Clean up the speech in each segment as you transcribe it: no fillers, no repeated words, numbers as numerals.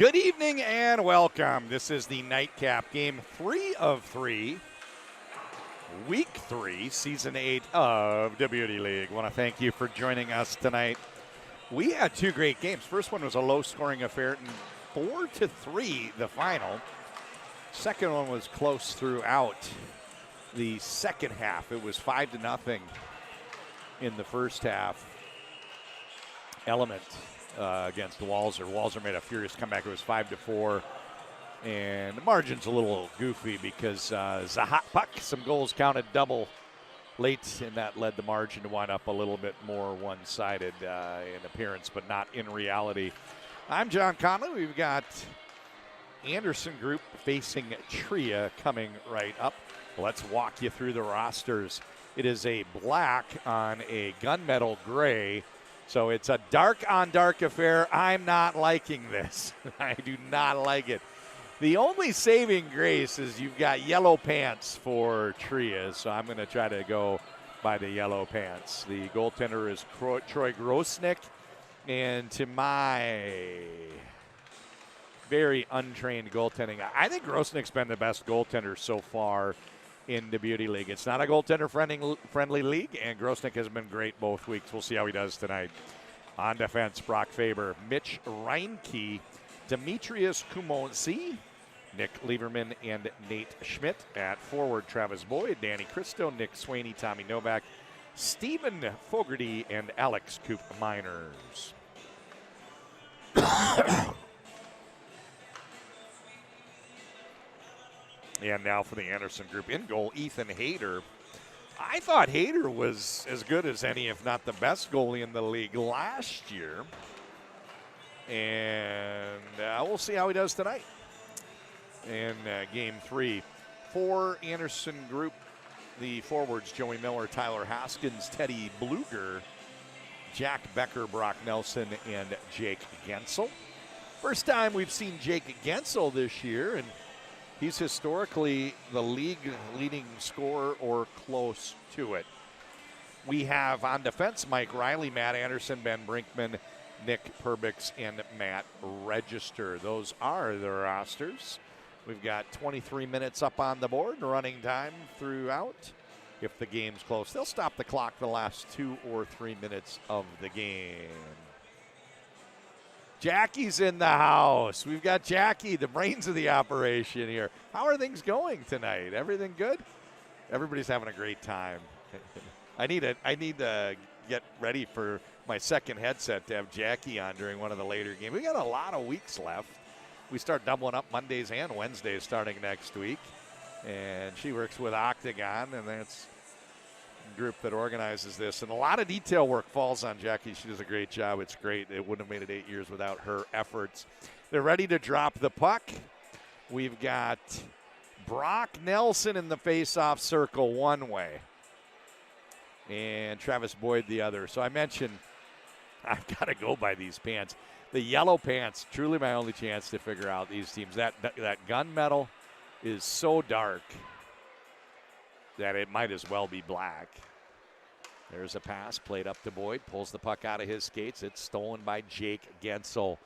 Good evening and welcome. This is the nightcap, game 3 of 3, week 3, season 8 of WD League. I want to thank you for joining us tonight. We had two great games. First one was a low-scoring affair, 4-3 the final. Second one was close throughout the second half. It was 5-0 in the first half. Element against Walser. Walser made a furious comeback. It was 5-4. And the margin's a little goofy because it's a hot puck. Some goals counted double late, and that led the margin to wind up a little bit more one-sided in appearance, but not in reality. I'm John Conley. We've got Anderson Group facing Tria coming right up. Let's walk you through the rosters. It is a black on a gunmetal gray. So it's a dark-on-dark affair. I'm not liking this. I do not like it. The only saving grace is you've got yellow pants for Tria, so I'm going to try to go by the yellow pants. The goaltender is Troy Grosnick, and to my very untrained goaltending, I think Grosnick's been the best goaltender so far in the Beauty League. It's not a goaltender-friendly league, and Grosnick has been great both weeks. We'll see how he does tonight. On defense, Brock Faber, Mitch Reinke, Demetrius Kumonsi, Nick Lieberman, and Nate Schmidt. At forward, Travis Boyd, Danny Christo, Nick Swaney, Tommy Novak, Stephen Fogarty, and Alex Coop Miners. And now for the Anderson Group. In goal, Ethan Hayter. I thought Hayter was as good as any, if not the best goalie in the league last year. And we'll see how he does tonight in game 3. For Anderson Group, the forwards, Joey Miller, Tyler Haskins, Teddy Bluger, Jack Becker, Brock Nelson, and Jake Guentzel. First time we've seen Jake Guentzel this year, and he's historically the league-leading scorer or close to it. We have on defense Mike Riley, Matt Anderson, Ben Brinkman, Nick Perbix, and Matt Register. Those are the rosters. We've got 23 minutes up on the board, running time throughout. If the game's close, they'll stop the clock the last 2 or 3 minutes of the game. Jackie's in the house. We've got Jackie, the brains of the operation here. How are things going tonight? Everything good? Everybody's having a great time. I need to get ready for my second headset to have Jackie on during one of the later games. We got a lot of weeks left. We start doubling up Mondays and Wednesdays starting next week. And she works with Octagon, and that's group that organizes this, and a lot of detail work falls on Jackie. She does a great job. It's great. It wouldn't have made it 8 years without her efforts. They're ready to drop the puck. We've got Brock Nelson in the face-off circle one way and Travis Boyd the other. So I mentioned I've got to go by these pants. The yellow pants, truly my only chance to figure out these teams. That gunmetal is so dark that it might as well be black. There's a pass played up to Boyd, pulls the puck out of his skates. It's stolen by Jake Guentzel.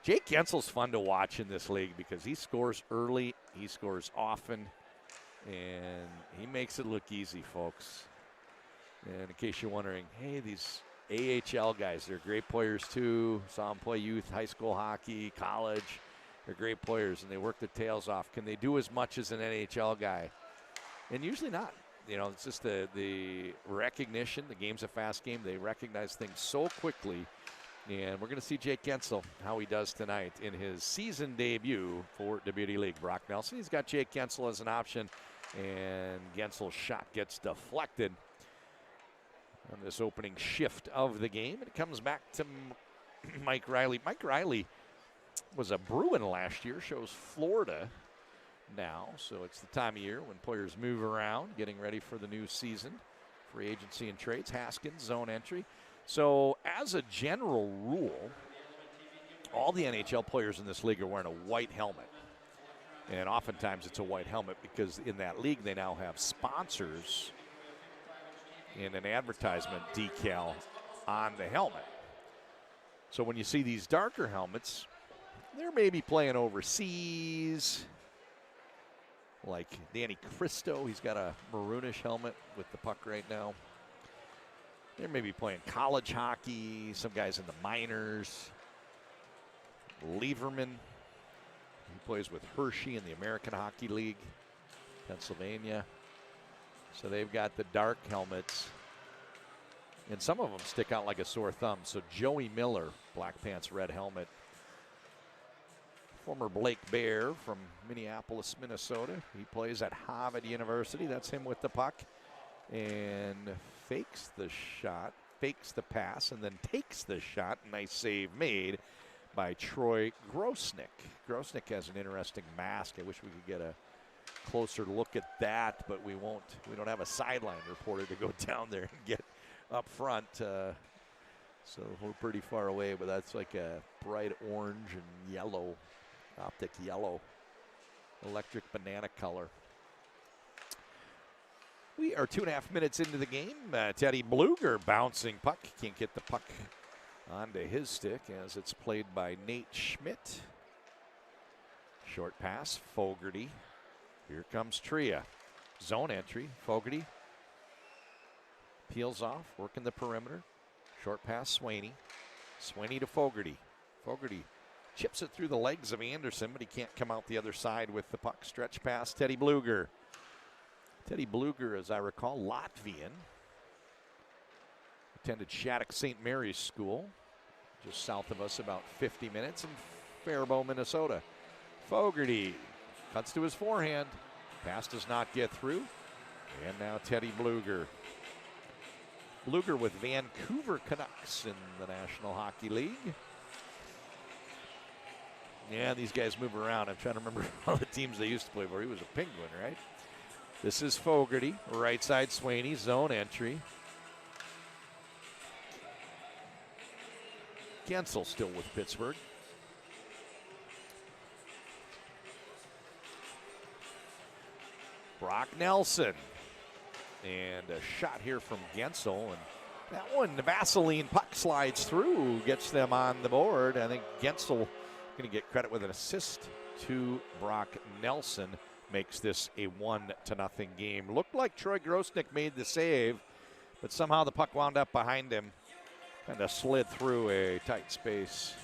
Jake Guentzel's fun to watch in this league because he scores early, he scores often, and he makes it look easy, folks. And in case you're wondering, hey, these AHL guys, they're great players too. Saw them play youth, high school hockey, college. They're great players, and they work their tails off. Can they do as much as an NHL guy? And usually not. You know, it's just the recognition. The game's a fast game. They recognize things so quickly. And we're going to see Jake Guentzel, how he does tonight in his season debut for the Beauty League. Brock Nelson, he's got Jake Guentzel as an option. And Guentzel's shot gets deflected on this opening shift of the game. And it comes back to Mike Riley. Mike Riley was a Bruin last year, shows Florida now, so it's the time of year when players move around, getting ready for the new season, free agency and trades. Haskins, zone entry. So as a general rule, all the NHL players in this league are wearing a white helmet. And oftentimes it's a white helmet because in that league they now have sponsors and an advertisement decal on the helmet. So when you see these darker helmets, They're maybe playing overseas. Like Danny Cristo, he's got a maroonish helmet with the puck right now. They're maybe playing college hockey, some guys in the minors. Lieberman, he plays with Hershey in the American Hockey League, Pennsylvania. So they've got the dark helmets. And some of them stick out like a sore thumb. So Joey Miller, black pants, red helmet. Former Blake Bear from Minneapolis, Minnesota. He plays at Harvard University. That's him with the puck. And fakes the shot, fakes the pass, and then takes the shot. Nice save made by Troy Grosnick. Grosnick has an interesting mask. I wish we could get a closer look at that, but we won't. We don't have a sideline reporter to go down there and get up front. So we're pretty far away, but that's like a bright orange and yellow, optic yellow, electric banana color. We are 2.5 minutes into the game. Teddy Bluger bouncing puck. Can't get the puck onto his stick as it's played by Nate Schmidt. Short pass, Fogarty. Here comes Tria. Zone entry, Fogarty. Peels off, working the perimeter. Short pass, Swaney. Swaney to Fogarty. Fogarty chips it through the legs of Anderson, but he can't come out the other side with the puck. Stretch pass, Teddy Bluger. Teddy Bluger, as I recall, Latvian. Attended Shattuck St. Mary's School, just south of us, about 50 minutes, in Faribault, Minnesota. Fogarty cuts to his forehand. Pass does not get through. And now Teddy Bluger. Bluger with Vancouver Canucks in the National Hockey League. Yeah, these guys move around. I'm trying to remember all the teams they used to play for. He was a Penguin, right? This is Fogarty, right side Swaney, zone entry. Guentzel still with Pittsburgh. Brock Nelson. And a shot here from Guentzel. And that one, the Vaseline puck slides through, gets them on the board. I think Guentzel going to get credit with an assist to Brock Nelson. Makes this a 1-0 game. Looked like Troy Grosnick made the save, but somehow the puck wound up behind him. Kind of slid through a tight space.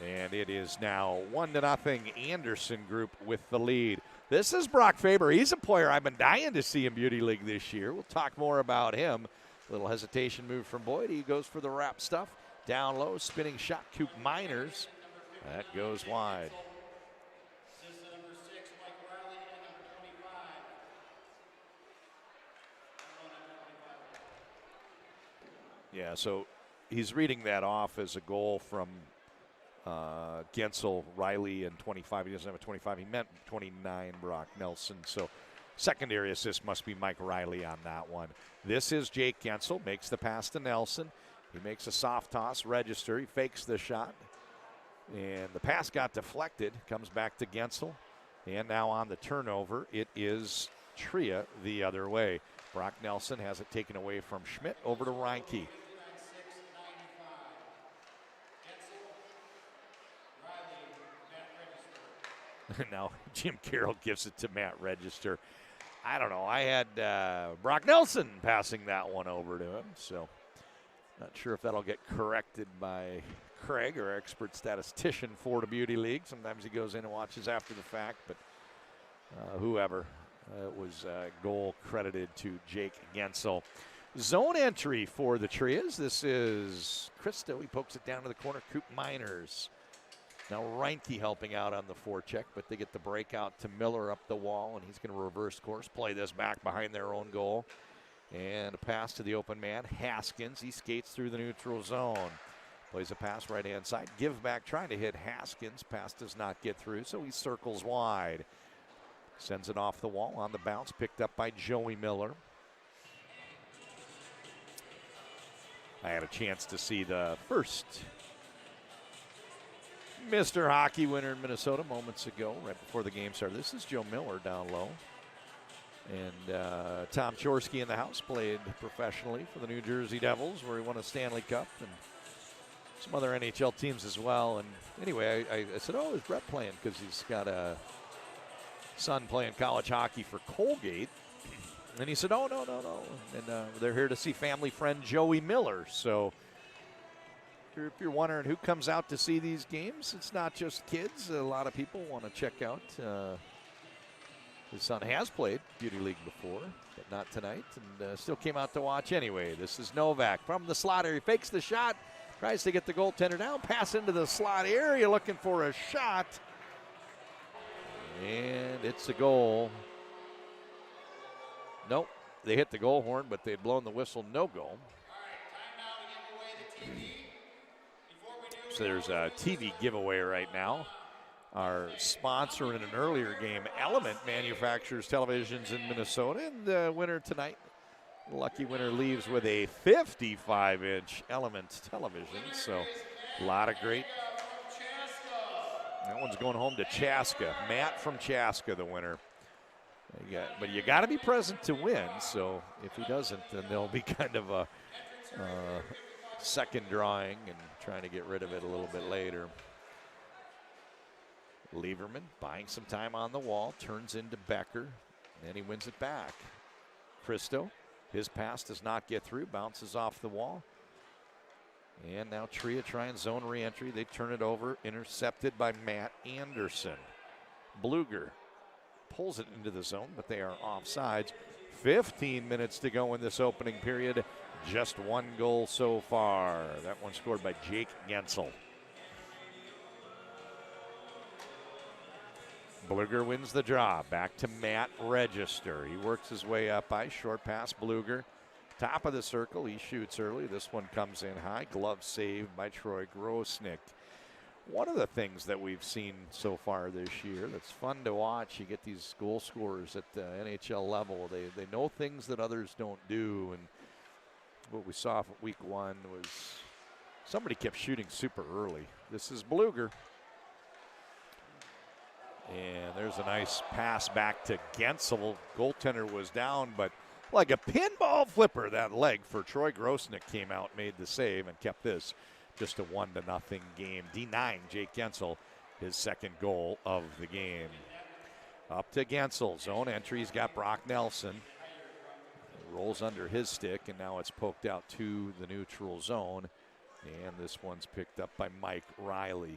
And it is now 1-0 Anderson Group with the lead. This is Brock Faber. He's a player I've been dying to see in Beauty League this year. We'll talk more about him. Little hesitation move from Boyd. He goes for the wrap stuff. Down low, spinning shot, Coop Miners. That goes wide. Yeah, so he's reading that off as a goal from Guentzel, Riley, and 25. He doesn't have a 25. He meant 29, Brock Nelson. So secondary assist must be Mike Riley on that one. This is Jake Guentzel. Makes the pass to Nelson. He makes a soft toss, register. He fakes the shot. And the pass got deflected. Comes back to Guentzel. And now on the turnover, it is Tria the other way. Brock Nelson has it taken away from Schmidt over to Reinke. Now Jim Carroll gives it to Matt Register. I don't know. I had Brock Nelson passing that one over to him, so not sure if that'll get corrected by Craig, our expert statistician for the Beauty League. Sometimes he goes in and watches after the fact, but whoever. It was a goal credited to Jake Guentzel. Zone entry for the Trias. This is Cristo. He pokes it down to the corner. Coop Miners. Now Reinke helping out on the forecheck, but they get the breakout to Miller up the wall, and he's going to reverse course, play this back behind their own goal. And a pass to the open man, Haskins. He skates through the neutral zone. Plays a pass right-hand side. Give back, trying to hit Haskins. Pass does not get through, so he circles wide. Sends it off the wall on the bounce, picked up by Joey Miller. I had a chance to see the first Mr. Hockey winner in Minnesota moments ago, right before the game started. This is Joe Miller down low. And Tom Chorsky in the house, played professionally for the New Jersey Devils, where he won a Stanley Cup and some other NHL teams as well. And anyway, I said, oh, is Brett playing? Because he's got a son playing college hockey for Colgate. And he said, oh, no. And they're here to see family friend Joey Miller. So if you're wondering who comes out to see these games, it's not just kids. A lot of people want to check out. His son has played Beauty League before, but not tonight, and still came out to watch anyway. This is Novak from the slot area. He fakes the shot, tries to get the goaltender down, pass into the slot area looking for a shot. And it's a goal. Nope, they hit the goal horn, but they had blown the whistle, no goal. So there's a TV giveaway right now. Our sponsor in an earlier game, Element manufactures televisions in Minnesota, and the winner tonight, the lucky winner, leaves with a 55-inch Element television. So a lot of great. That one's going home to Chaska. Matt from Chaska, the winner. But you got to be present to win. So if he doesn't, then there'll be kind of a second drawing and trying to get rid of it a little bit later. Lieberman buying some time on the wall, turns into Becker, and then he wins it back. Christo, his pass does not get through, bounces off the wall. And now Tria trying zone re-entry. They turn it over, intercepted by Matt Anderson. Bluger pulls it into the zone, but they are offsides. 15 minutes to go in this opening period. Just one goal so far. That one scored by Jake Guentzel. Bluger wins the draw. Back to Matt Register. He works his way up ice. Short pass, Bluger. Top of the circle. He shoots early. This one comes in high. Glove saved by Troy Grosnick. One of the things that we've seen so far this year that's fun to watch, you get these goal scorers at the NHL level. They know things that others don't do. And what we saw for week one was somebody kept shooting super early. This is Bluger. And there's a nice pass back to Guentzel. Goaltender was down, but like a pinball flipper, that leg for Troy Grosnick came out, made the save, and kept this just a 1-0 game. D9, Jake Guentzel, his second goal of the game. Up to Guentzel. Zone entry. He's got Brock Nelson. Rolls under his stick, and now it's poked out to the neutral zone. And this one's picked up by Mike Riley.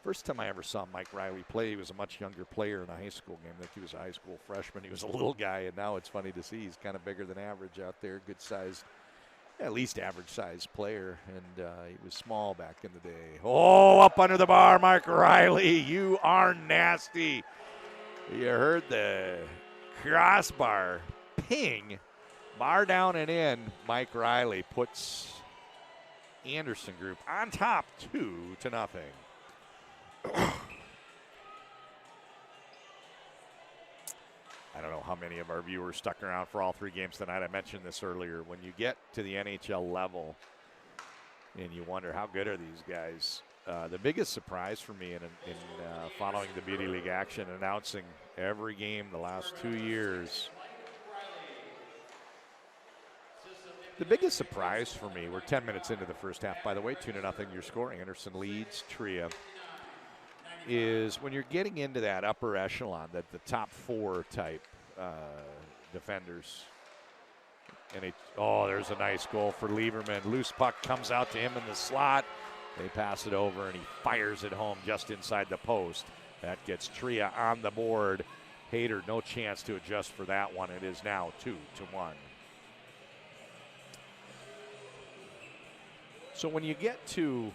First time I ever saw Mike Riley play, he was a much younger player in a high school game. I think he was a high school freshman. He was a little guy, and now it's funny to see he's kind of bigger than average out there. Good sized, at least average sized player, and he was small back in the day. Oh, up under the bar, Mike Riley. You are nasty. You heard the crossbar ping. Bar down and in. Mike Riley puts Anderson Group on top 2-0. I don't know how many of our viewers stuck around for all three games tonight. I mentioned this earlier. When you get to the NHL level and you wonder how good are these guys, the biggest surprise for me in following the Beauty League action, announcing every game the last 2 years, the biggest surprise for me, we're 10 minutes into the first half, by the way, 2-0 your score. Anderson leads Tria. Is when you're getting into that upper echelon, that the top four type defenders. And there's a nice goal for Lieberman. Loose puck comes out to him in the slot. They pass it over, and he fires it home just inside the post. That gets Tria on the board. Hayter, no chance to adjust for that one. It is now 2-1. So when you get to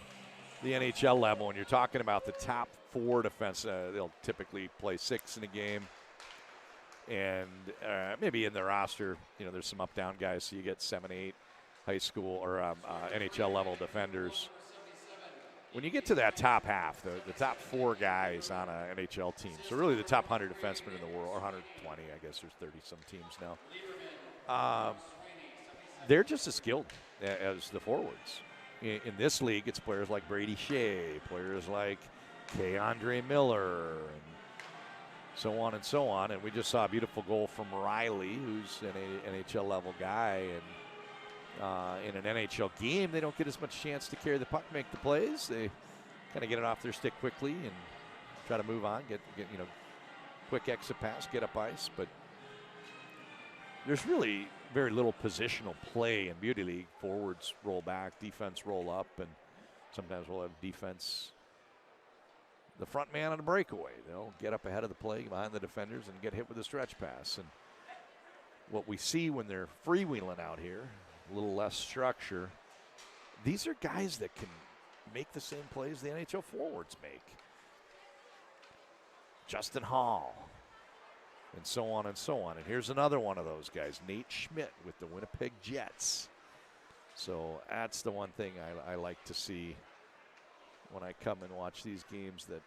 the NHL level, and you're talking about the top four defense, they'll typically play 6 in a game, and maybe in the roster, there's some up-down guys, so you get 7, 8 high school or NHL level defenders. When you get to that top half, the top 4 guys on an NHL team, so really the top 100 defensemen in the world, or 120, I guess there's 30-some teams now, they're just as skilled as the forwards. In this league, it's players like Brady Shea, players like Andre Miller, and so on and so on. And we just saw a beautiful goal from Riley, who's an NHL level guy. And in an NHL game, they don't get as much chance to carry the puck, make the plays. They kind of get it off their stick quickly and try to move on, get quick exit pass, get up ice. But there's really very little positional play in Beauty League. Forwards roll back, defense roll up, and sometimes we'll have defense, the front man on a breakaway. They'll get up ahead of the play behind the defenders and get hit with a stretch pass. And what we see when they're freewheeling out here, a little less structure, these are guys that can make the same plays the NHL forwards make. Justin Hall, and so on and so on. And here's another one of those guys, Nate Schmidt with the Winnipeg Jets. So that's the one thing I like to see when I come and watch these games that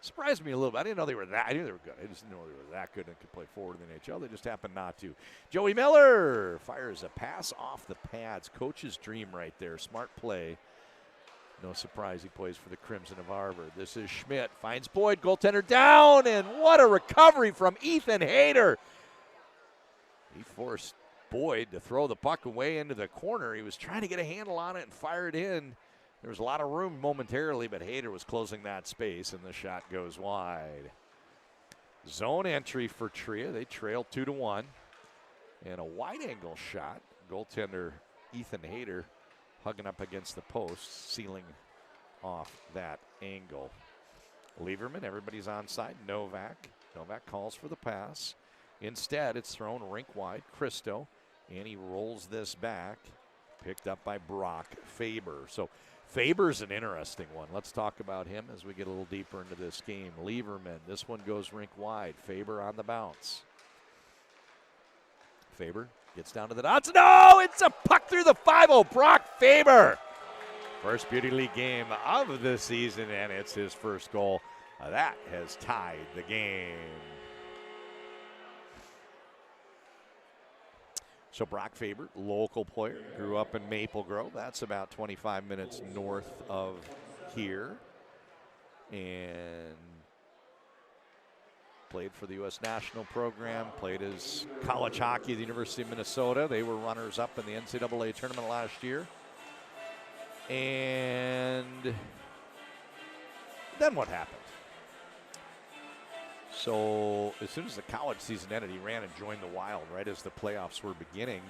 surprised me a little bit. I didn't know they were that. I knew they were good. I just didn't know they were that good and could play forward in the NHL. They just happened not to. Joey Miller fires a pass off the pads. Coach's dream right there. Smart play. No surprise he plays for the Crimson of Harvard. This is Schmidt. Finds Boyd. Goaltender down. And what a recovery from Ethan Hayter. He forced Boyd to throw the puck away into the corner. He was trying to get a handle on it and fire it in. There was a lot of room momentarily, but Hayter was closing that space, and the shot goes wide. Zone entry for Tria. They trail 2-1. And a wide-angle shot. Goaltender Ethan Hayter hugging up against the post, sealing off that angle. Lieberman, everybody's onside. Novak calls for the pass. Instead, it's thrown rink wide. Christo, and he rolls this back. Picked up by Brock Faber. So Faber's an interesting one. Let's talk about him as we get a little deeper into this game. Lieberman, this one goes rink wide. Faber on the bounce. Faber gets down to the dots. No, it's a puck through the 5-0. Brock Faber. First Beauty League game of the season, and it's his first goal. That has tied the game. So Brock Faber, local player, grew up in Maple Grove. That's about 25 minutes north of here. And played for the U.S. national program, played his college hockey at the University of Minnesota. They were runners-up in the NCAA tournament last year. And then what happened? So as soon as the college season ended, he ran and joined the Wild right as the playoffs were beginning.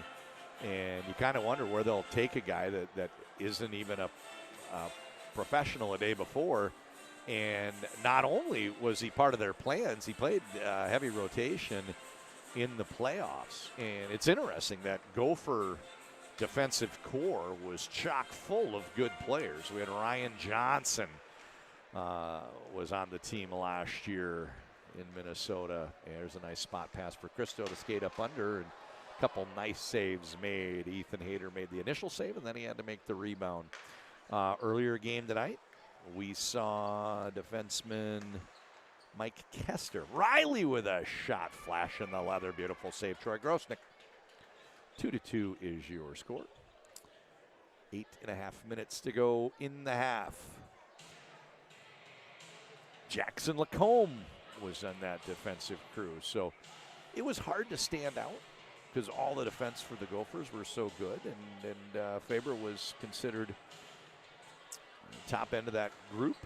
And you kind of wonder where they'll take a guy that isn't even a professional a day before. And not only was he part of their plans, he played heavy rotation in the playoffs. And it's interesting that Gopher defensive core was chock full of good players. We had Ryan Johnson was on the team last year in Minnesota. And there's a nice spot pass for Christo to skate up under, and a couple nice saves made. Ethan Hayter made the initial save, and then he had to make the rebound. Earlier game tonight, we saw defenseman Mike Kester. Riley with a shot, flash in the leather. Beautiful save. Troy Grosnick. 2-2 is your score. 8.5 minutes to go in the half. Jackson Lacombe was on that defensive crew. So it was hard to stand out because all the defense for the Gophers were so good. And Faber was considered top end of that group.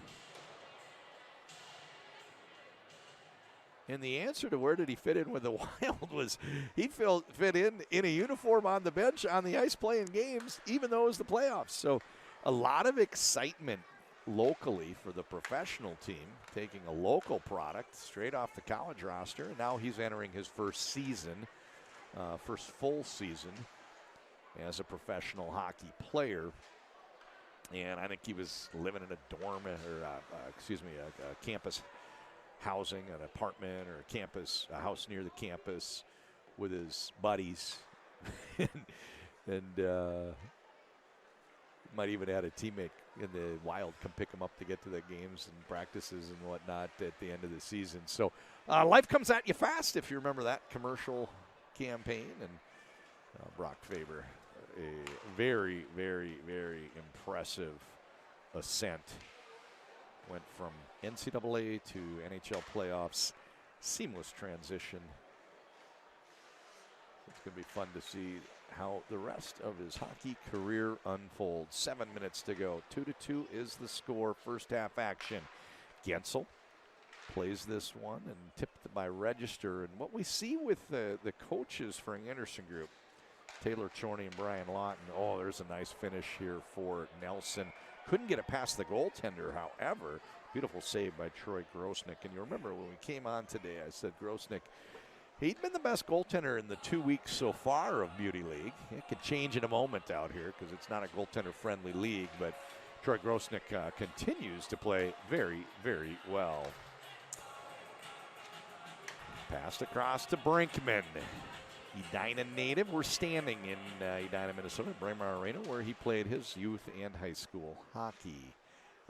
And the answer to where did he fit in with the Wild was he fit in a uniform on the bench, on the ice playing games, even though it was the playoffs. So a lot of excitement locally for the professional team, taking a local product straight off the college roster. And now he's entering his first season, first full season as a professional hockey player. And I think he was living in a dorm or, a campus housing, an apartment or a house near the campus with his buddies. and might even had a teammate in the Wild come pick him up to get to the games and practices and whatnot at the end of the season. So life comes at you fast, if you remember that commercial campaign. And Brock Faber, a very, very, very impressive ascent. Went from NCAA to NHL playoffs. Seamless transition. It's going to be fun to see how the rest of his hockey career unfolds. 7 minutes to go. 2-2 is the score. First half action. Guentzel plays this one and tipped by Register. And what we see with the coaches for Anderson Group, Taylor Chorney and Brian Lawton. Oh, there's a nice finish here for Nelson. Couldn't get it past the goaltender, however. Beautiful save by Troy Grosnick. And you remember when we came on today, I said Grosnick, he'd been the best goaltender in the 2 weeks so far of Beauty League. It could change in a moment out here because it's not a goaltender-friendly league, but Troy Grosnick continues to play very, very well. Passed across to Brinkman. Edina native. We're standing in Edina, Minnesota, Braemar Arena, where he played his youth and high school hockey.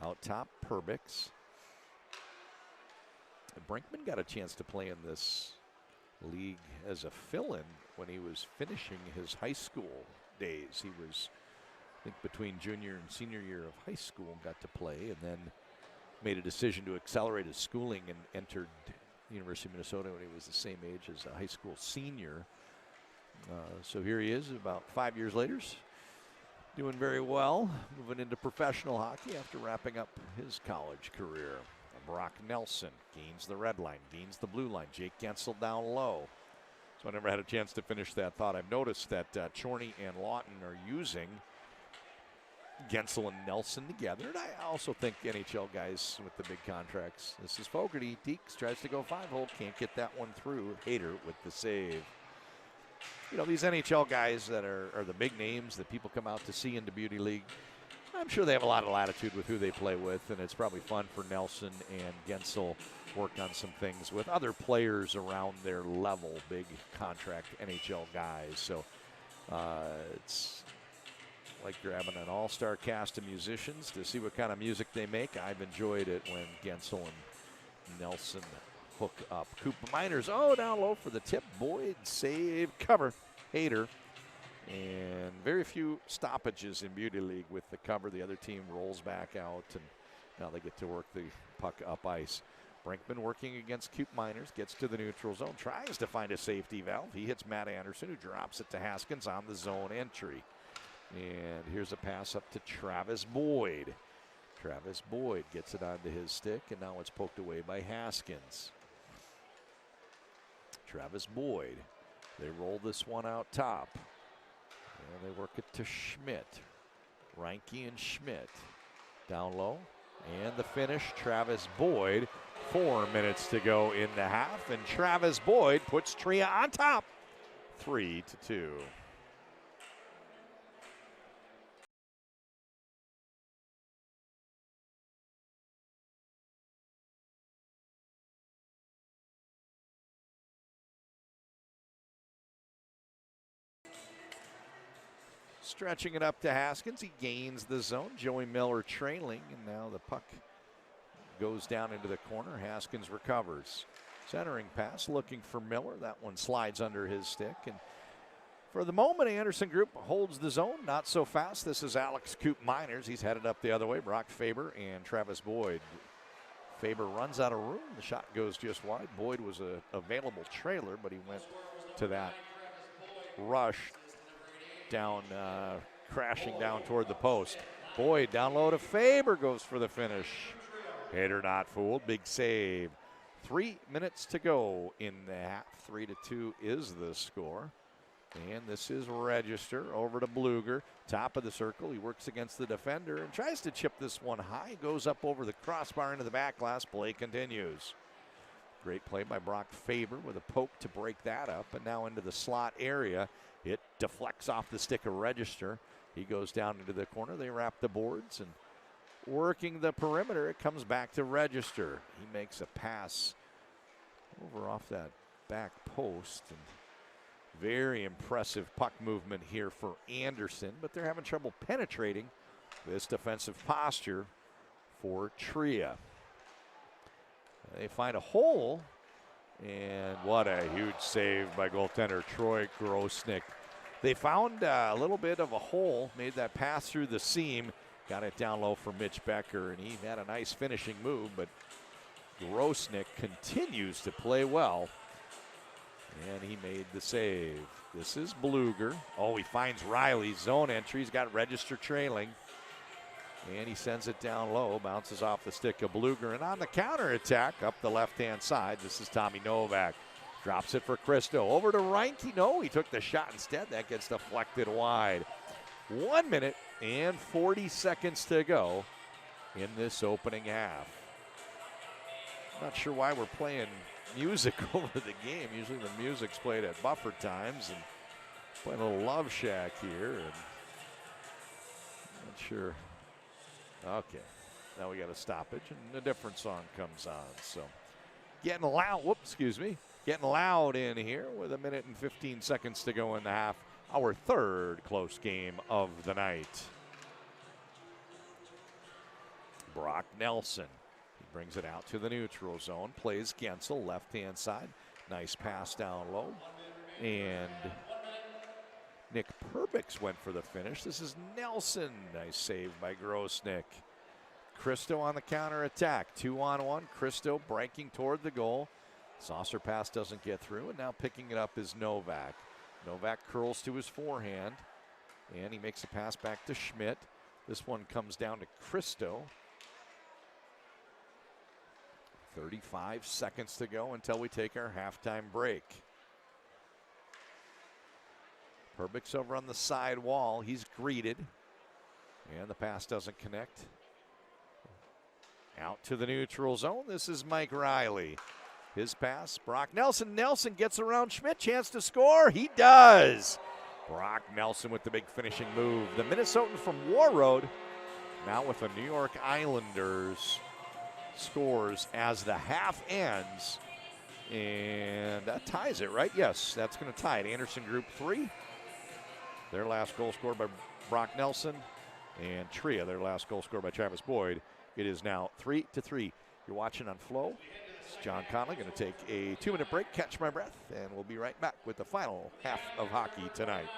Out top, Perbix. Brinkman got a chance to play in this league as a fill-in when he was finishing his high school days. He was, I think, between junior and senior year of high school, got to play, and then made a decision to accelerate his schooling and entered University of Minnesota when he was the same age as a high school senior. So here he is about 5 years later, doing very well, moving into professional hockey after wrapping up his college career. Brock Nelson gains the red line, gains the blue line. Jake Guentzel down low. So I never had a chance to finish that thought. I've noticed that Chorney and Lawton are using Guentzel and Nelson together. And I also think NHL guys with the big contracts. This is Fogarty. Deeks tries to go 5-hole. Can't get that one through. Hader with the save. You know, these NHL guys that are the big names that people come out to see in the Beauty League, I'm sure they have a lot of latitude with who they play with, and it's probably fun for Nelson and Guentzel work on some things with other players around their level, big contract NHL guys. So it's like grabbing an all-star cast of musicians to see what kind of music they make. I've enjoyed it when Guentzel and Nelson hook up. Cooper Miners, down low for the tip. Boyd, save, cover. Hader. And very few stoppages in Beauty League with the cover. The other team rolls back out, and now they get to work the puck up ice. Brinkman working against Coop Miners, gets to the neutral zone, tries to find a safety valve. He hits Matt Anderson, who drops it to Haskins on the zone entry. And here's a pass up to Travis Boyd. Travis Boyd gets it onto his stick, and now it's poked away by Haskins. Travis Boyd. They roll this one out top. And they work it to Schmidt. Reinke and Schmidt. Down low. And the finish, Travis Boyd. 4 minutes to go in the half. And Travis Boyd puts Tria on top. 3-2. Stretching it up to Haskins. He gains the zone. Joey Miller trailing, and now the puck goes down into the corner. Haskins recovers. Centering pass looking for Miller. That one slides under his stick. And for the moment, Anderson Group holds the zone. Not so fast. This is Alex Coop Miners. He's headed up the other way. Brock Faber and Travis Boyd. Faber runs out of room. The shot goes just wide. Boyd was a available trailer, but he went to that rush down, crashing down toward the post. Boyd down low to Faber, goes for the finish. Hader not fooled, big save. 3 minutes to go in the half. 3-2 is the score. And this is Register over to Bluger, top of the circle. He works against the defender and tries to chip this one high. Goes up over the crossbar into the back glass. Play continues. Great play by Brock Faber with a poke to break that up. And now into the slot area. It deflects off the stick of Register. He goes down into the corner. They wrap the boards and working the perimeter. It comes back to Register. He makes a pass over off that back post. And very impressive puck movement here for Anderson, but they're having trouble penetrating this defensive posture for Tria. They find a hole. And what a huge save by goaltender Troy Grosnick. They found a little bit of a hole, made that pass through the seam, got it down low for Mitch Becker, and he had a nice finishing move, but Grosnick continues to play well. And he made the save. This is Bluger. Oh, he finds Riley. Zone entry. He's got register trailing. And he sends it down low. Bounces off the stick of Bluger. And on the counterattack, up the left-hand side, this is Tommy Novak. Drops it for Christo. Over to Reinke. No, he took the shot instead. That gets deflected wide. 1 minute and 40 seconds to go in this opening half. Not sure why we're playing music over the game. Usually the music's played at buffer times, and playing a little Love Shack here. And not sure. Okay, now we got a stoppage, and a different song comes on. So getting loud. Whoops, excuse me. Getting loud in here with 1 minute and 15 seconds to go in the half. Our third close game of the night. Brock Nelson. He brings it out to the neutral zone. Plays Guentzel, left-hand side. Nice pass down low. And Nick Perbix went for the finish. This is Nelson. Nice save by Grosnick. Christo on the counter-attack. 2-on-1. Christo breaking toward the goal. Saucer pass doesn't get through, and now picking it up is Novak. Novak curls to his forehand, and he makes a pass back to Schmidt. This one comes down to Christo. 35 seconds to go until we take our halftime break. Perbix over on the side wall. He's greeted, and the pass doesn't connect. Out to the neutral zone. This is Mike Riley. His pass, Brock Nelson. Nelson gets around Schmidt. Chance to score. He does. Brock Nelson with the big finishing move. The Minnesotan from Warroad, now with the New York Islanders, scores as the half ends. And that ties it, right? Yes, that's going to tie it. Anderson Group 3. Their last goal scored by Brock Nelson. And Tria, their last goal scored by Travis Boyd. It is now 3-3. You're watching on Flo. John Conley going to take a 2-minute break, catch my breath, and we'll be right back with the final half of hockey tonight.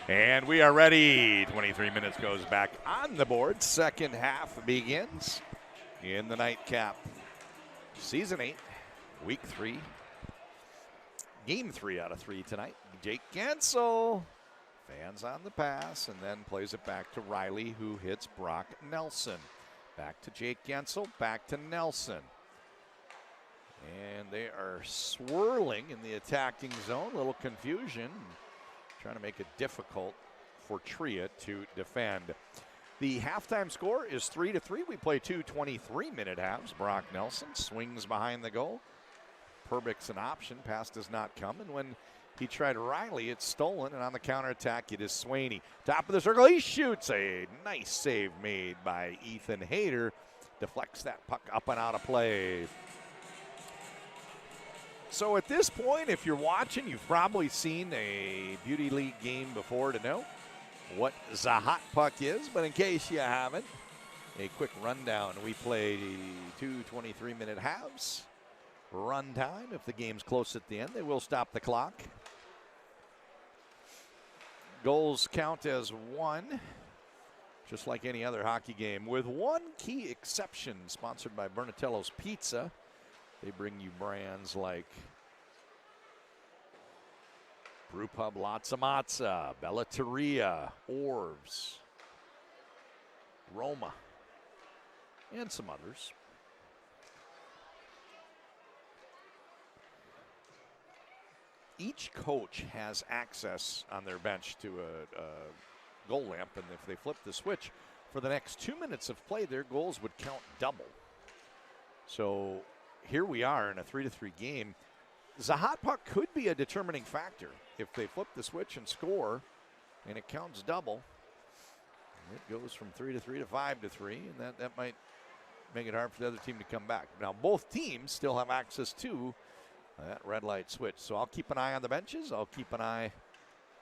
And we are ready. 23 minutes goes back on the board. Second half begins in the nightcap. Season 8, week 3. Game 3 out of 3 tonight. Jake Guentzel fans on the pass and then plays it back to Riley, who hits Brock Nelson. Back to Jake Guentzel, back to Nelson. And they are swirling in the attacking zone. A little confusion. trying to make it difficult for Tria to defend. The halftime score is 3-3. We play 2 23-minute halves. Brock Nelson swings behind the goal. Perbix an option. Pass does not come. And when he tried Riley, it's stolen. And on the counterattack, it is Swaney. Top of the circle, he shoots. A nice save made by Ethan Hayter. Deflects that puck up and out of play. So at this point, if you're watching, you've probably seen a Beauty League game before to know what the hot puck is, but in case you haven't, a quick rundown. We play 2 23-minute halves. Run time. If the game's close at the end, they will stop the clock. Goals count as 1, just like any other hockey game, with one key exception. Sponsored by Bernatello's Pizza. They bring you brands like Brewpub Lots of Matza, Bellateria, Orbs, Roma, and some others. Each coach has access on their bench to a goal lamp, and if they flip the switch for the next 2 minutes of play, their goals would count double. So here we are in a 3-3 game. The hot puck could be a determining factor. If they flip the switch and score, and it counts double, it goes from 3-3 to 5-3, and that might make it hard for the other team to come back. Now, both teams still have access to that red light switch. So I'll keep an eye on the benches. I'll keep an eye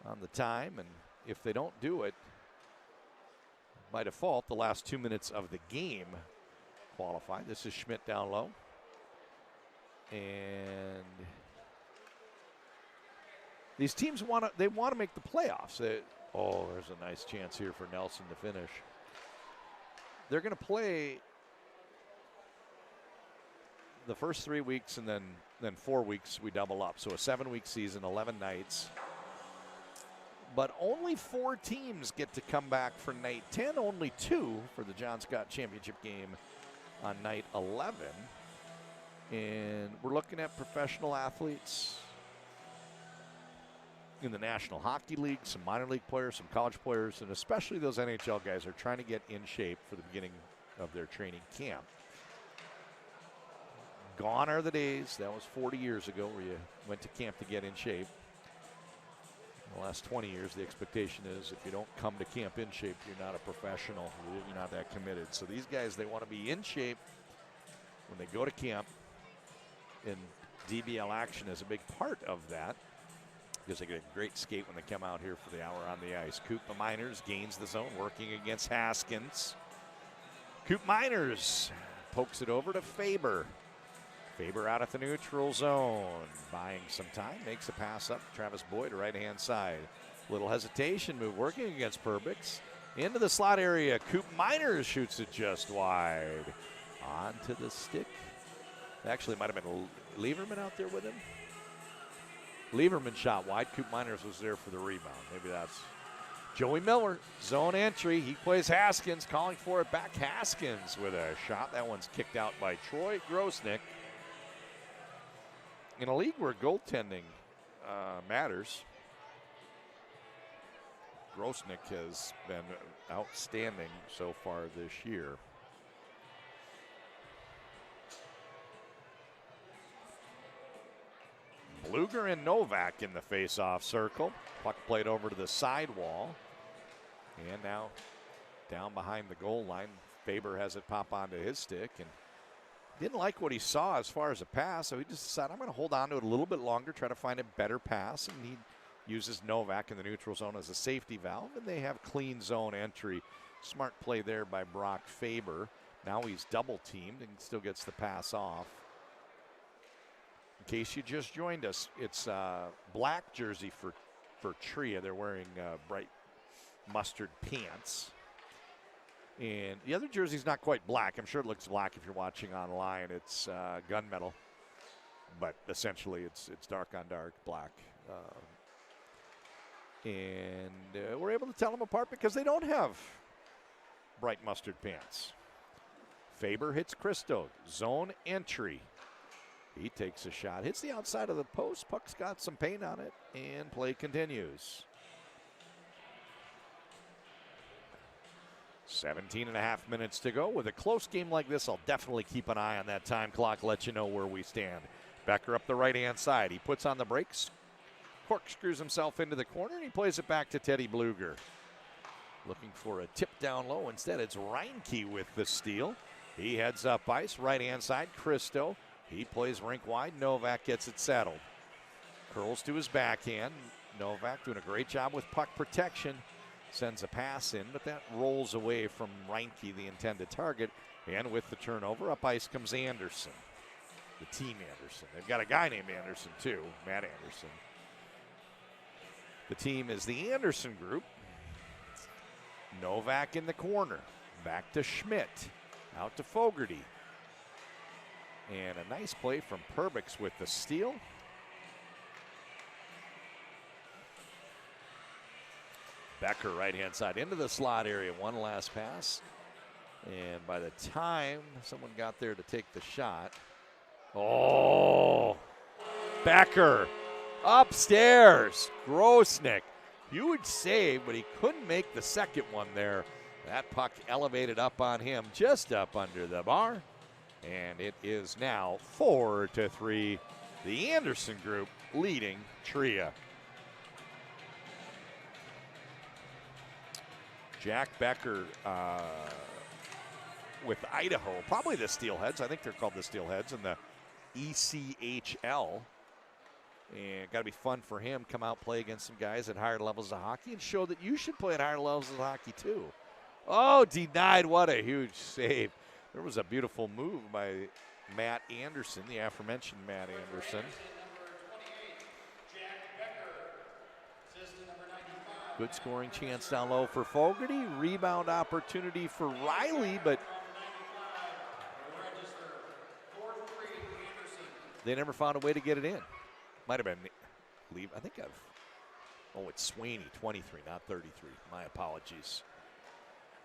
on the time, and if they don't do it, by default, the last 2 minutes of the game qualify. This is Schmidt down low. And these teams want to make the playoffs. There's a nice chance here for Nelson to finish. They're going to play the first 3 weeks, and then 4 weeks we double up. So a 7-week season, 11 nights. But only 4 teams get to come back for night 10. Only 2 for the John Scott Championship game on night 11. And we're looking at professional athletes in the National Hockey League, some minor league players, some college players, and especially those NHL guys are trying to get in shape for the beginning of their training camp. Gone are the days, that was 40 years ago, where you went to camp to get in shape. In the last 20 years, the expectation is if you don't come to camp in shape, you're not a professional. You're not that committed. So these guys, they want to be in shape when they go to camp. And DBL action is a big part of that because they get a great skate when they come out here for the hour on the ice. Coop Miners gains the zone, working against Haskins. Coop Miners pokes it over to Faber. Faber out at the neutral zone, buying some time, makes a pass up. Travis Boyd, right-hand side. Little hesitation move, working against Perbix. Into the slot area, Coop Miners shoots it just wide. Onto the stick. Actually, might have been Lieberman out there with him. Lieberman shot wide. Coop Miners was there for the rebound. Maybe that's Joey Miller. Zone entry. He plays Haskins, calling for it back. Haskins with a shot. That one's kicked out by Troy Grosnick. In a league where goaltending matters, Grosnick has been outstanding so far this year. Bluger and Novak in the face-off circle. Puck played over to the sidewall. And now down behind the goal line. Faber has it pop onto his stick and didn't like what he saw as far as a pass, so he just decided, I'm going to hold on to it a little bit longer, try to find a better pass, and he uses Novak in the neutral zone as a safety valve, and they have clean zone entry. Smart play there by Brock Faber. Now he's double-teamed and still gets the pass off. In case you just joined us, it's black jersey for Tria. They're wearing bright mustard pants. And the other jersey's not quite black. I'm sure it looks black if you're watching online. It's gunmetal, but essentially it's dark on dark black. And we're able to tell them apart because they don't have bright mustard pants. Faber hits Christo. Zone entry. He takes a shot. Hits the outside of the post. Puck's got some paint on it. And play continues. 17.5 minutes to go. With a close game like this, I'll definitely keep an eye on that time clock, let you know where we stand. Becker up the right-hand side. He puts on the brakes, corkscrews himself into the corner, and he plays it back to Teddy Bluger. Looking for a tip down low. Instead, it's Reinke with the steal. He heads up ice, right-hand side, Christo. He plays rink wide. Novak gets it settled. Curls to his backhand. Novak doing a great job with puck protection. Sends a pass in, but that rolls away from Reinke, the intended target. And with the turnover, up ice comes Anderson. The team Anderson. They've got a guy named Anderson, too, Matt Anderson. The team is the Anderson group. Novak in the corner. Back to Schmidt. Out to Fogarty. And a nice play from Perbix with the steal. Becker, right-hand side, into the slot area. One last pass. And by the time someone got there to take the shot, oh, Becker upstairs. Grosnick, huge save, but he couldn't make the second one there. That puck elevated up on him, just up under the bar. And it is now 4-3. The Anderson group leading Tria. Jack Becker with Idaho, probably the Steelheads. I think they're called the Steelheads in the ECHL. And got to be fun for him. Come out, play against some guys at higher levels of hockey and show that you should play at higher levels of hockey too. Oh, denied. What a huge save. There was a beautiful move by Matt Anderson, the aforementioned Matt Anderson. Good scoring chance down low for Fogarty. Rebound opportunity for Riley, but they never found a way to get it in. Might have been, I think it's Sweeney, 23, not 33. My apologies.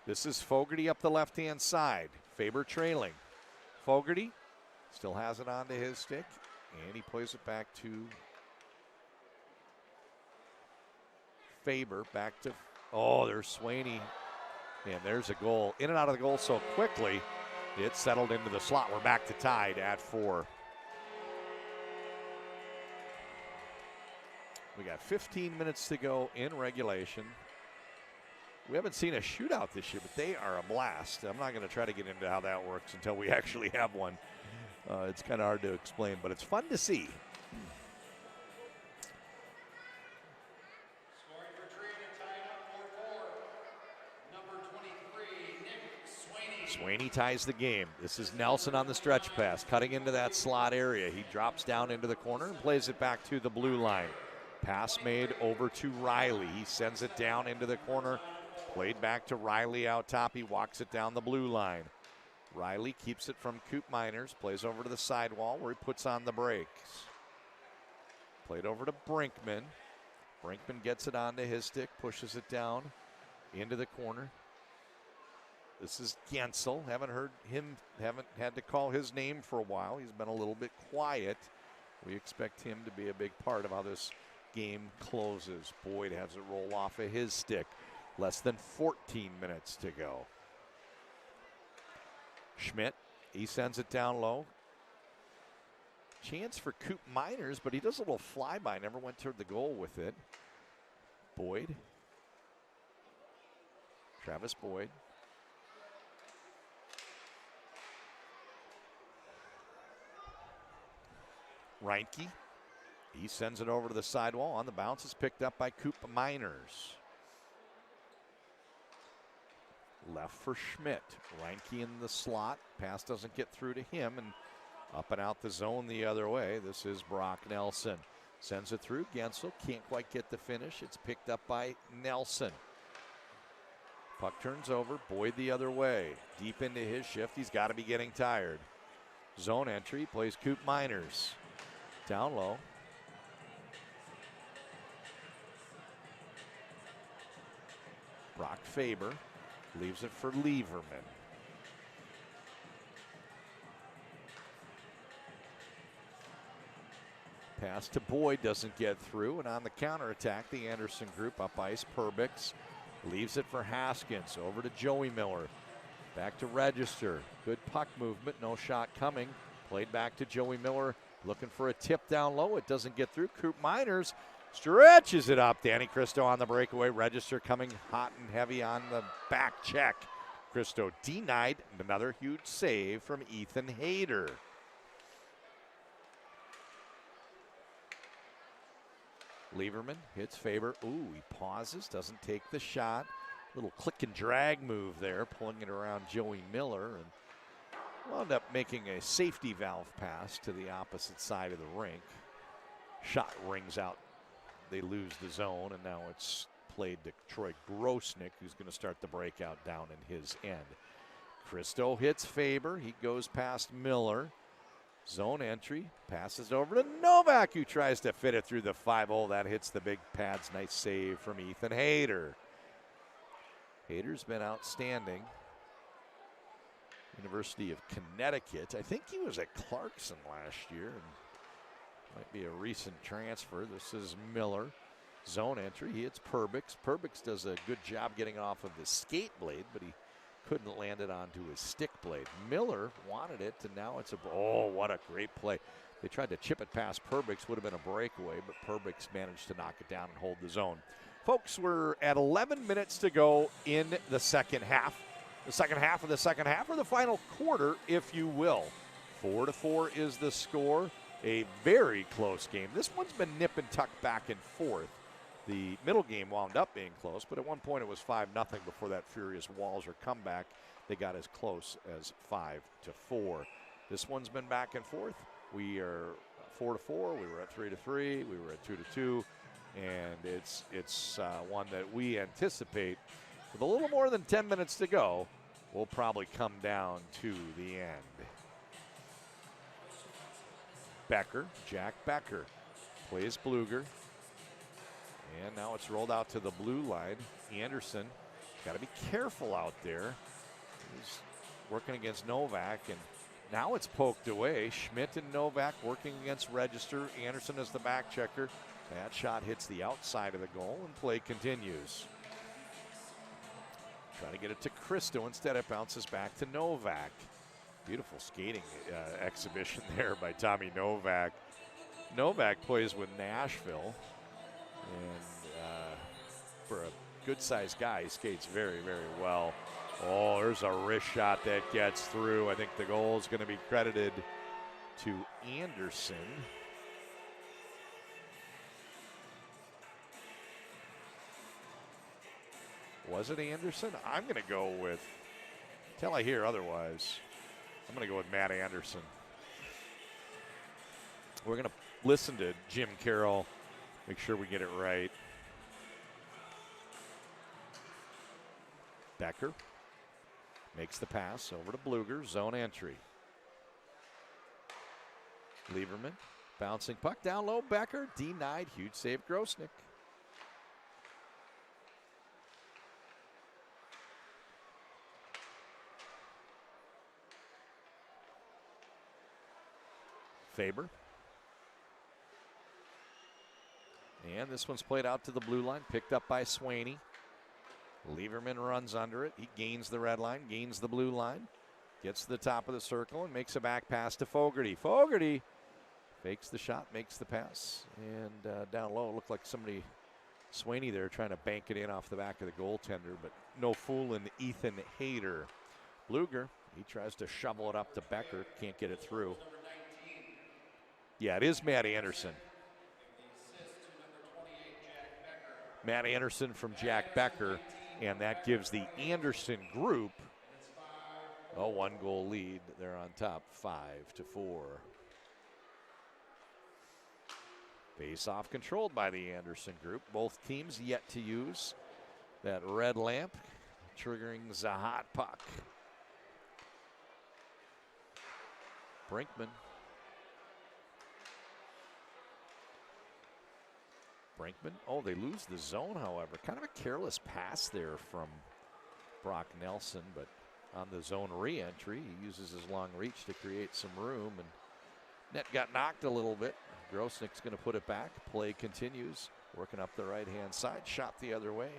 This is Fogarty up the left-hand side. Faber trailing. Fogarty still has it onto his stick, and he plays it back to Faber. Back to, there's Sweeney, and there's a goal. In and out of the goal so quickly, it settled into the slot. We're back to tied at 4. We got 15 minutes to go in regulation. We haven't seen a shootout this year, but they are a blast. I'm not going to try to get into how that works until we actually have one. It's kind of hard to explain, but it's fun to see. Scoring for Tria, tied up 4-4. Number 23, Nick Sweeney. Sweeney ties the game. This is Nelson on the stretch pass, cutting into that slot area. He drops down into the corner and plays it back to the blue line. Pass made over to Riley. He sends it down into the corner. Played back to Riley out top. He walks it down the blue line. Riley keeps it from Coop Miners. Plays over to the sidewall where he puts on the brakes. Played over to Brinkman. Brinkman gets it onto his stick. Pushes it down into the corner. This is Guentzel. Haven't had to call his name for a while. He's been a little bit quiet. We expect him to be a big part of how this game closes. Boyd has it roll off of his stick. Less than 14 minutes to go. Schmidt, he sends it down low. Chance for Coop Miners, but he does a little flyby. Never went toward the goal with it. Boyd. Travis Boyd. Reinke. He sends it over to the sidewall. On the bounce, is picked up by Coop Miners. Left for Schmidt. Reinke in the slot. Pass doesn't get through to him, and up and out the zone the other way. This is Brock Nelson. Sends it through. Guentzel can't quite get the finish. It's picked up by Nelson. Puck turns over. Boyd the other way. Deep into his shift. He's got to be getting tired. Zone entry. Plays Coop Miners. Down low. Brock Faber leaves it for Lieberman. Pass to Boyd doesn't get through, and on the counterattack, the Anderson group up ice. Perbix Leaves it for Haskins. Over to Joey Miller. Back to Register. Good puck movement. No shot coming. Played back to Joey Miller. Looking for a tip down low. It doesn't get through. Coop Miners stretches it up. Danny Cristo on the breakaway. Register coming hot and heavy on the back check. Cristo denied. Another huge save from Ethan Hayter. Lieberman hits Faber. Ooh, he pauses, doesn't take the shot. Little click and drag move there, pulling it around Joey Miller, and wound up making a safety valve pass to the opposite side of the rink. Shot rings out. They lose the zone, and now it's played to Troy Grosnick, who's going to start the breakout down in his end. Cristo hits Faber. He goes past Miller. Zone entry, passes over to Novak, who tries to fit it through the 5-hole. That hits the big pads. Nice save from Ethan Hayter. Hayter's been outstanding. University of Connecticut. I think he was at Clarkson last year, and might be a recent transfer. This is Miller. Zone entry, he hits Perbix. Perbix does a good job getting off of the skate blade, but he couldn't land it onto his stick blade. Miller wanted it, and now it's oh, what a great play. They tried to chip it past Perbix, would have been a breakaway, but Perbix managed to knock it down and hold the zone. Folks, we're at 11 minutes to go in the second half. The second half of the second half, or the final quarter, if you will. 4-4 is the score. A very close game. This one's been nip and tuck back and forth. The middle game wound up being close, but at one point it was 5-0 before that furious Walser comeback. They got as close as 5-4. This one's been back and forth. We are 4-4. We were at 3-3. We were at 2-2, and it's one that we anticipate with a little more than 10 minutes to go will probably come down to the end. Becker, Jack Becker, plays Bluger. And now it's rolled out to the blue line. Anderson, got to be careful out there. He's working against Novak, and now it's poked away. Schmidt and Novak working against Register. Anderson is the back checker. That shot hits the outside of the goal, and play continues. Trying to get it to Cristo. Instead, it bounces back to Novak. Beautiful skating exhibition there by Tommy Novak. Novak plays with Nashville. And for a good-sized guy, he skates very, very well. Oh, there's a wrist shot that gets through. I think the goal is going to be credited to Anderson. Was it Anderson? I'm going to go with, until I hear otherwise, I'm going to go with Matt Anderson. We're going to listen to Jim Carroll. Make sure we get it right. Becker makes the pass over to Bluger. Zone entry. Lieberman bouncing puck down low. Becker denied. Huge save, Grosnick. Faber. And this one's played out to the blue line, picked up by Swaney. Lieberman runs under it. He gains the red line, gains the blue line, gets to the top of the circle, and makes a back pass to Fogarty. Fogarty fakes the shot, makes the pass, and down low, it looked like somebody, Swaney there, trying to bank it in off the back of the goaltender, but no fooling Ethan Hayter. Bluger, he tries to shovel it up to Becker, can't get it through. Yeah, it is Matt Anderson. Matt Anderson from Jack Becker, and that gives the Anderson group a 1-goal lead. They're on top, 5-4. Face-off controlled by the Anderson group. Both teams yet to use that red lamp, triggering the hot puck. Brinkman. Oh, they lose the zone, however. Kind of a careless pass there from Brock Nelson, but on the zone re-entry, he uses his long reach to create some room, and net got knocked a little bit. Grosnick's going to put it back. Play continues. Working up the right-hand side. Shot the other way.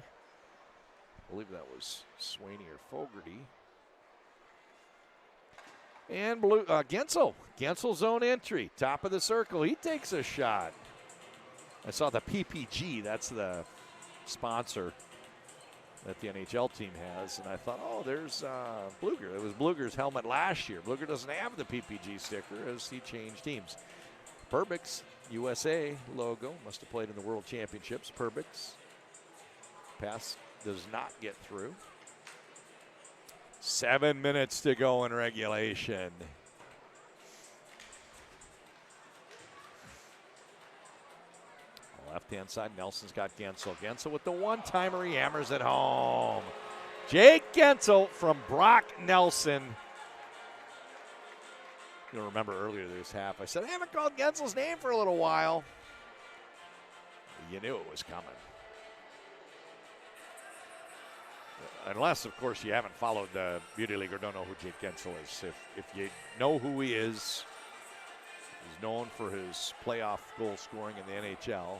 I believe that was Swaney or Fogarty. And Guentzel. Guentzel zone entry. Top of the circle. He takes a shot. I saw the PPG. That's the sponsor that the NHL team has. And I thought, oh, there's Bluger. It was Bluger's helmet last year. Bluger doesn't have the PPG sticker as he changed teams. Perbix, USA logo. Must have played in the World Championships. Perbix. Pass does not get through. 7 minutes to go in regulation. Left-hand side, Nelson's got Guentzel. Guentzel with the one-timer, he hammers it home. Jake Guentzel from Brock Nelson. You'll remember earlier this half, I said, I haven't called Guentzel's name for a little while. You knew it was coming. Unless, of course, you haven't followed the Beauty League or don't know who Jake Guentzel is. If you know who he is, he's known for his playoff goal scoring in the NHL.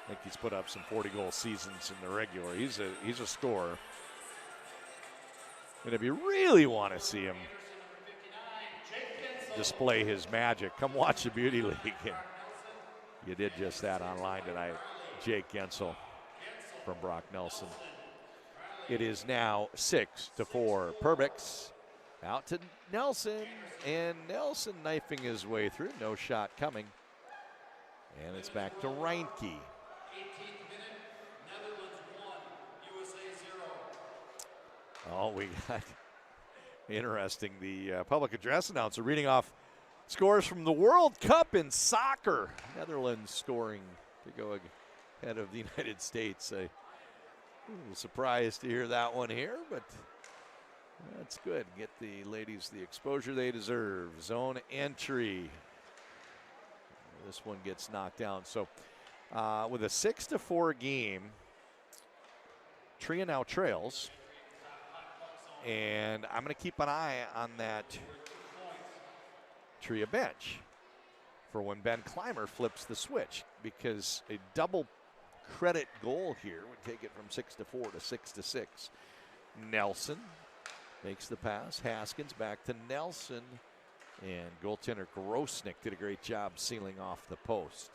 I think he's put up some 40-goal seasons in the regular. He's a scorer. And if you really want to see him display his magic, come watch the Beauty League. And you did just that online tonight. Jake Guentzel from Brock Nelson. It is now 6-4. Perbix out to Nelson, and Nelson knifing his way through. No shot coming. And it's back to Reinke. 18th minute, Netherlands 1, USA 0. Oh, we got interesting. The public address announcer reading off scores from the World Cup in soccer. Netherlands scoring to go ahead of the United States. Surprised to hear that one here, but that's good. Get the ladies the exposure they deserve. Zone entry. This one gets knocked down. So with a 6-4 game, Tria now trails. And I'm going to keep an eye on that Tria bench for when Ben Clymer flips the switch, because a double credit goal here would take it from 6-4 to 6-6. Nelson makes the pass. Haskins back to Nelson. And goaltender Grosnick did a great job sealing off the post.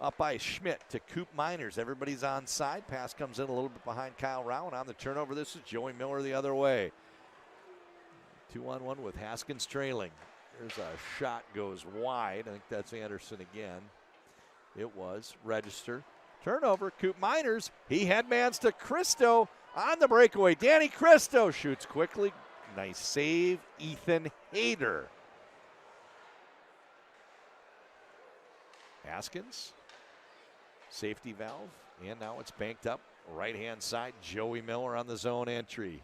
Up by Schmidt to Coop Miners. Everybody's on side. Pass comes in a little bit behind Kyle Rowan. On the turnover, this is Joey Miller the other way. 2-on-1 with Haskins trailing. There's a shot goes wide. I think that's Anderson again. It was. Register. Turnover, Coop Miners. He headmans to Christo on the breakaway. Danny Christo shoots quickly. Nice save, Ethan Hayter. Haskins, safety valve, and now it's banked up. Right-hand side, Joey Miller on the zone entry.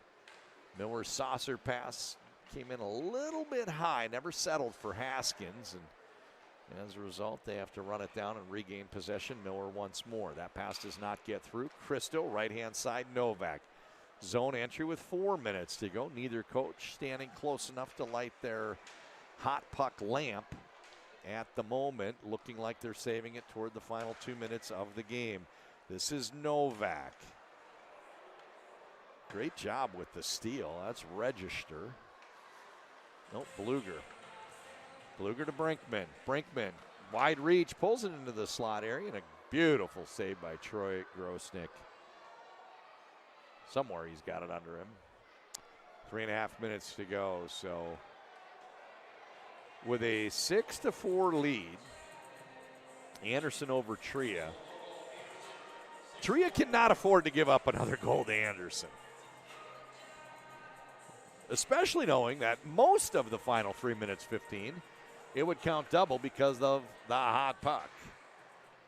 Miller's saucer pass came in a little bit high, never settled for Haskins, and as a result, they have to run it down and regain possession. Miller once more. That pass does not get through. Christo, right-hand side, Novak. Zone entry with 4 minutes to go. Neither coach standing close enough to light their hot puck lamp at the moment. Looking like they're saving it toward the final 2 minutes of the game. This is Novak. Great job with the steal. That's Register. Nope, Bluger. Bluger to Brinkman. Brinkman, wide reach, pulls it into the slot area, and a beautiful save by Troy Grosnick. Somewhere he's got it under him. 3.5 minutes to go. So with a 6-4 lead, Anderson over Tria. Tria cannot afford to give up another goal to Anderson, especially knowing that most of the final 3 minutes 15, it would count double because of the hot puck.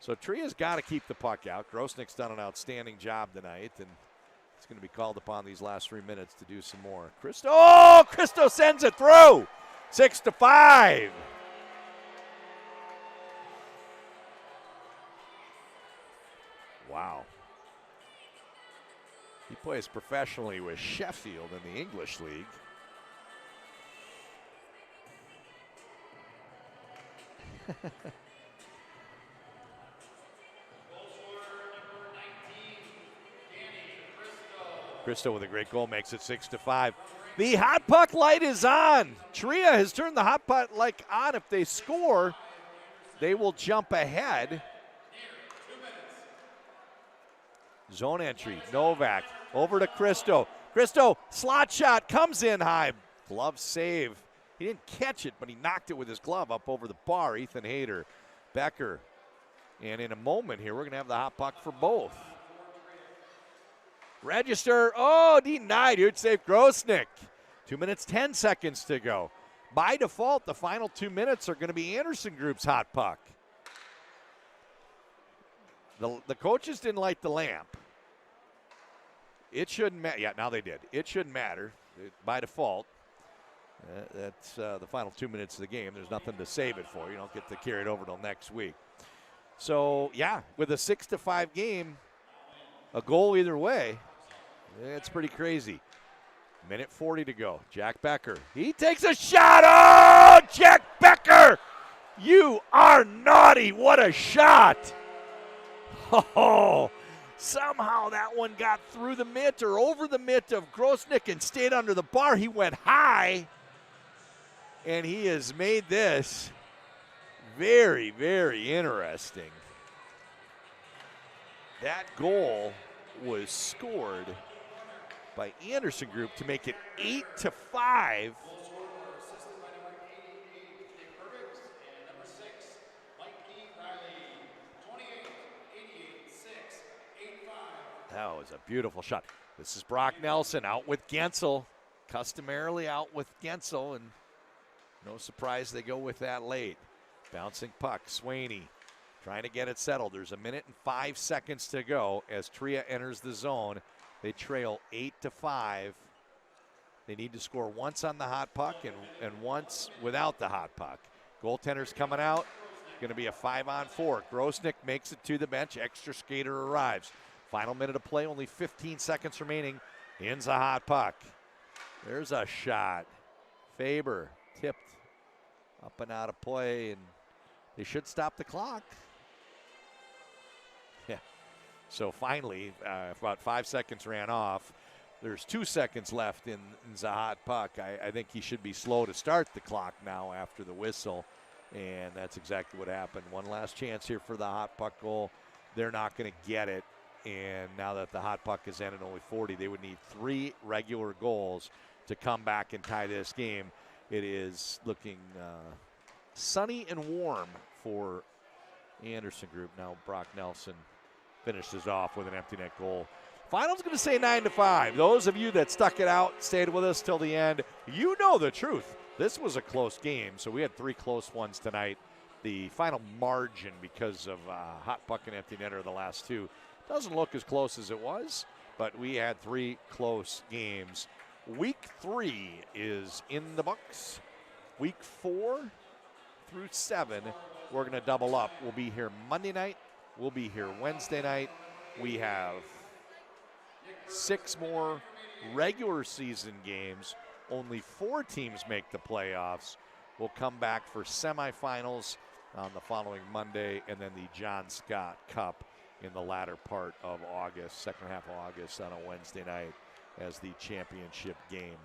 So Tria's got to keep the puck out. Grosnick's done an outstanding job tonight, and it's going to be called upon these last 3 minutes to do some more. Christo, oh, Christo sends it through. 6-5. Wow. He plays professionally with Sheffield in the English League. Cristo with a great goal makes it 6-5. The hot puck light is on. Tria has turned the hot puck light on. If they score, they will jump ahead. Zone entry, Novak over to Cristo. Cristo, slot shot, comes in high. Glove save. He didn't catch it, but he knocked it with his glove up over the bar. Ethan Hayter, Becker. And in a moment here, we're going to have the hot puck for both. Register, oh, denied. Huge save, Grosnick. 2 minutes, 10 seconds to go. By default, the final 2 minutes are going to be Anderson Group's hot puck. The coaches didn't light the lamp. It shouldn't matter. Yeah, now they did. It shouldn't matter by default. That's the final 2 minutes of the game. There's nothing to save it for. You don't get to carry it over till next week. So, yeah, with a 6-5 game, a goal either way, it's pretty crazy. Minute 40 to go. Jack Becker. He takes a shot. Oh, Jack Becker! You are naughty. What a shot. Oh, somehow that one got through the mitt or over the mitt of Grosnick and stayed under the bar. He went high, and he has made this very, very interesting. That goal was scored by Anderson Group to make it 8-5. Assisted by number 88, Perbix, and number 6, Mike D. Riley. 28, 88, 6, 8-5. That was a beautiful shot. This is Brock Nelson out with Guentzel. Customarily out with Guentzel, and no surprise they go with that late. Bouncing puck, Swaney trying to get it settled. There's 1 minute and 5 seconds to go as Tria enters the zone. They trail 8-5. They need to score once on the hot puck and once without the hot puck. Goaltender's coming out. Going to be a 5-on-4. Grosnick makes it to the bench. Extra skater arrives. Final minute of play, only 15 seconds remaining. In's a hot puck. There's a shot. Faber tipped up and out of play, and they should stop the clock. Yeah. So finally, about 5 seconds ran off. There's 2 seconds left in the hot puck. I think he should be slow to start the clock now after the whistle, and that's exactly what happened. One last chance here for the hot puck goal. They're not going to get it, and now that the hot puck is in at only 40, they would need 3 regular goals to come back and tie this game. It is looking sunny and warm for Anderson Group. Now Brock Nelson finishes off with an empty net goal. Final's going to say 9-5. Those of you that stuck it out, stayed with us till the end, you know the truth. This was a close game, so we had 3 close ones tonight. The final margin, because of hot puck and empty netter the last 2, doesn't look as close as it was, but we had 3 close games. Week 3 is in the books. Week 4 through 7, we're going to double up. We'll be here Monday night. We'll be here Wednesday night. We have 6 more regular season games. Only 4 teams make the playoffs. We'll come back for semifinals on the following Monday, and then the John Scott Cup in the latter part of August, second half of August on a Wednesday night as the championship game.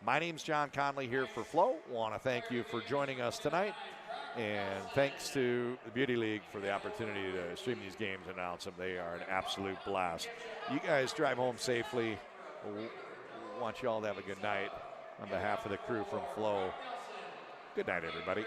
My name's John Conley here for Flo. Want to thank you for joining us tonight. And thanks to the Beauty League for the opportunity to stream these games and announce them. They are an absolute blast. You guys drive home safely. Want you all to have a good night. On behalf of the crew from Flo, good night, everybody.